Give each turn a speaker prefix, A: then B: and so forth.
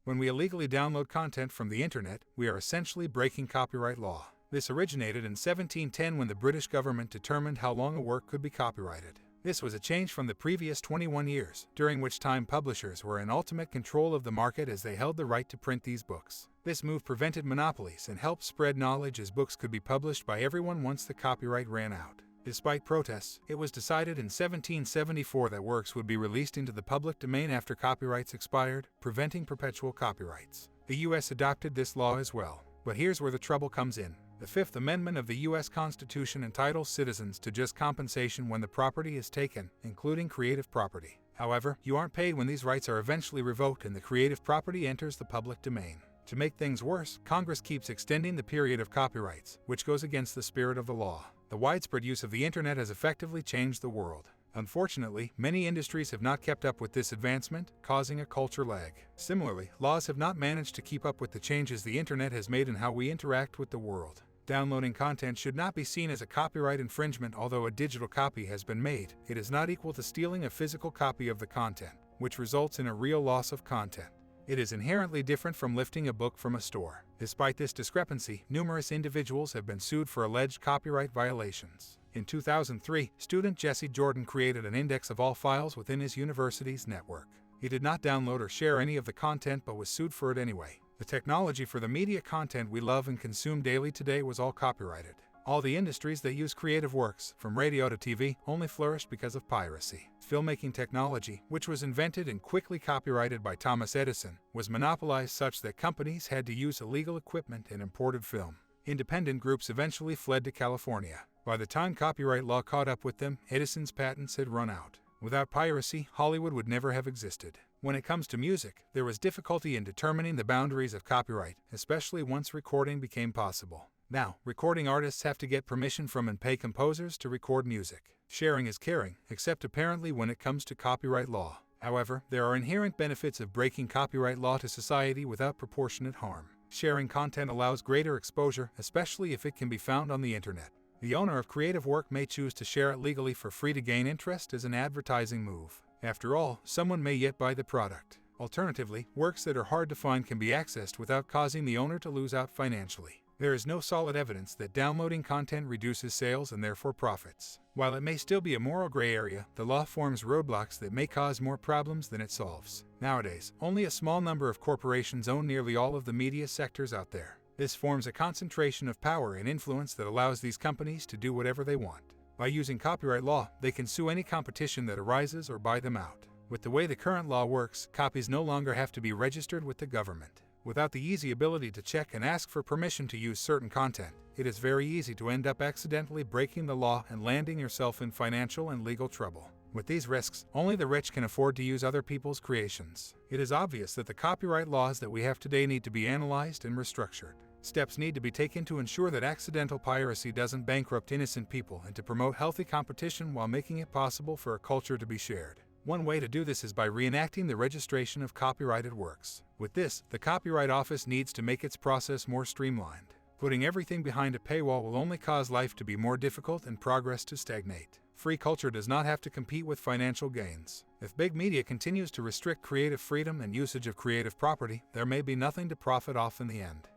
A: When we illegally download content from the internet, we are essentially breaking copyright law. This originated in 1710 when the British government determined how long a work could be copyrighted. This was a change from the previous 21 years, during which time publishers were in ultimate control of the market as they held the right to print these books. This move prevented monopolies and helped spread knowledge as books could be published by everyone once the copyright ran out. Despite protests, it was decided in 1774 that works would be released into the public domain after copyrights expired, preventing perpetual copyrights. The U.S. adopted this law as well. But here's where the trouble comes in. The Fifth Amendment of the U.S. Constitution entitles citizens to just compensation when the property is taken, including creative property. However, you aren't paid when these rights are eventually revoked and the creative property enters the public domain. To make things worse, Congress keeps extending the period of copyrights, which goes against the spirit of the law. The widespread use of the internet has effectively changed the world. Unfortunately, many industries have not kept up with this advancement, causing a culture lag. Similarly, laws have not managed to keep up with the changes the internet has made in how we interact with the world. Downloading content should not be seen as a copyright infringement. Although a digital copy has been made, it is not equal to stealing a physical copy of the content, which results in a real loss of content. It is inherently different from lifting a book from a store. Despite this discrepancy, numerous individuals have been sued for alleged copyright violations. In 2003, student Jesse Jordan created an index of all files within his university's network. He did not download or share any of the content but was sued for it anyway. The technology for the media content we love and consume daily today was all copyrighted. All the industries that use creative works, from radio to TV, only flourished because of piracy. Filmmaking technology, which was invented and quickly copyrighted by Thomas Edison, was monopolized such that companies had to use illegal equipment and imported film. Independent groups eventually fled to California. By the time copyright law caught up with them, Edison's patents had run out. Without piracy, Hollywood would never have existed. When it comes to music, there was difficulty in determining the boundaries of copyright, especially once recording became possible. Now, recording artists have to get permission from and pay composers to record music. Sharing is caring, except apparently when it comes to copyright law. However, there are inherent benefits of breaking copyright law to society without proportionate harm. Sharing content allows greater exposure, especially if it can be found on the internet. The owner of creative work may choose to share it legally for free to gain interest as an advertising move. After all, someone may yet buy the product. Alternatively, works that are hard to find can be accessed without causing the owner to lose out financially. There is no solid evidence that downloading content reduces sales and therefore profits. While it may still be a moral gray area, the law forms roadblocks that may cause more problems than it solves. Nowadays, only a small number of corporations own nearly all of the media sectors out there. This forms a concentration of power and influence that allows these companies to do whatever they want. By using copyright law, they can sue any competition that arises or buy them out. With the way the current law works, copies no longer have to be registered with the government. Without the easy ability to check and ask for permission to use certain content, it is very easy to end up accidentally breaking the law and landing yourself in financial and legal trouble. With these risks, only the rich can afford to use other people's creations. It is obvious that the copyright laws that we have today need to be analyzed and restructured. Steps need to be taken to ensure that accidental piracy doesn't bankrupt innocent people and to promote healthy competition while making it possible for a culture to be shared. One way to do this is by reenacting the registration of copyrighted works. With this, the Copyright Office needs to make its process more streamlined. Putting everything behind a paywall will only cause life to be more difficult and progress to stagnate. Free culture does not have to compete with financial gains. If big media continues to restrict creative freedom and usage of creative property, there may be nothing to profit off in the end.